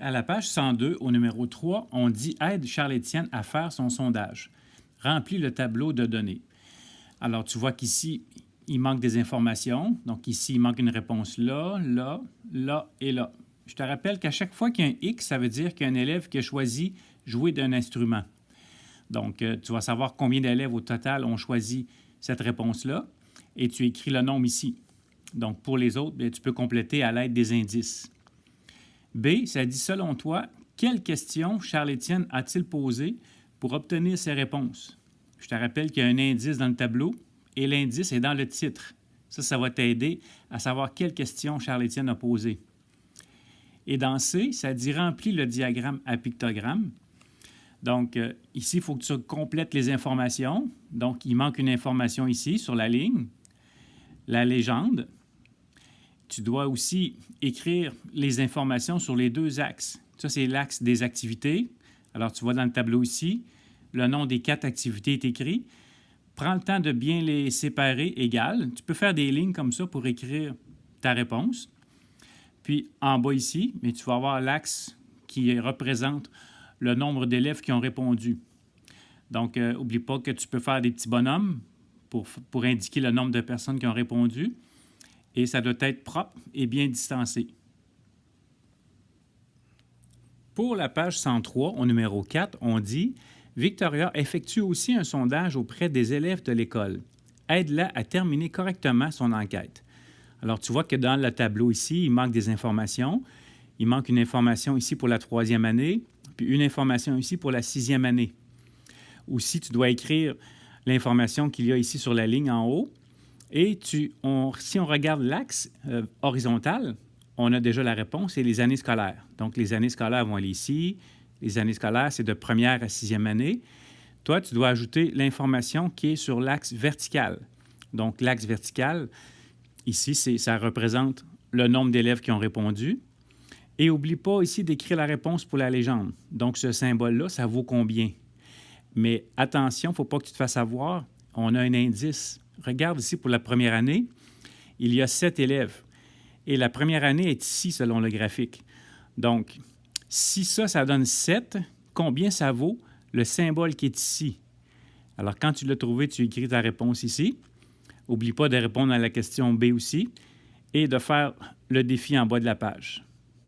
À la page 102, au numéro 3, on dit « Aide Charles-Étienne à faire son sondage. Remplis le tableau de données. » Alors, tu vois qu'ici, il manque des informations. Donc, ici, il manque une réponse là, là, là et là. Je te rappelle qu'à chaque fois qu'il y a un X, ça veut dire qu'il y a un élève qui a choisi jouer d'un instrument. Donc, tu vas savoir combien d'élèves au total ont choisi cette réponse-là et tu écris le nombre ici. Donc, pour les autres, bien, tu peux compléter à l'aide des indices. B, ça dit, selon toi, quelles questions Charles-Étienne a-t-il posées pour obtenir ses réponses? Je te rappelle qu'il y a un indice dans le tableau et l'indice est dans le titre. Ça va t'aider à savoir quelles questions Charles-Étienne a posées. Et dans C, ça dit, remplis le diagramme à pictogramme. Donc, ici, il faut que tu complètes les informations. Donc, il manque une information ici sur la ligne, la légende. Tu dois aussi écrire les informations sur les deux axes. Ça, c'est l'axe des activités. Alors, tu vois dans le tableau ici, le nom des 4 activités est écrit. Prends le temps de bien les séparer égales. Tu peux faire des lignes comme ça pour écrire ta réponse. Puis, en bas ici, mais tu vas avoir l'axe qui représente le nombre d'élèves qui ont répondu. Donc, n'oublie pas que tu peux faire des petits bonhommes pour indiquer le nombre de personnes qui ont répondu. Et ça doit être propre et bien distancé. Pour la page 103, au numéro 4, on dit « Victoria effectue aussi un sondage auprès des élèves de l'école. Aide-la à terminer correctement son enquête. » Alors, tu vois que dans le tableau ici, il manque des informations. Il manque une information ici pour la 3e année, puis une information ici pour la 6e année. Aussi, tu dois écrire l'information qu'il y a ici sur la ligne en haut. Et si on regarde l'axe horizontal, on a déjà la réponse, c'est les années scolaires. Donc, les années scolaires vont aller ici. Les années scolaires, c'est de 1e à 6e année. Toi, tu dois ajouter l'information qui est sur l'axe vertical. Donc, l'axe vertical, ici, ça représente le nombre d'élèves qui ont répondu. Et n'oublie pas ici d'écrire la réponse pour la légende. Donc, ce symbole-là, ça vaut combien? Mais attention, il ne faut pas que tu te fasses avoir. On a un indice. Regarde ici pour la 1re année, il y a 7 élèves. Et la 1re année est ici selon le graphique. Donc, si ça donne 7, combien ça vaut le symbole qui est ici? Alors, quand tu l'as trouvé, tu écris ta réponse ici. N'oublie pas de répondre à la question B aussi et de faire le défi en bas de la page.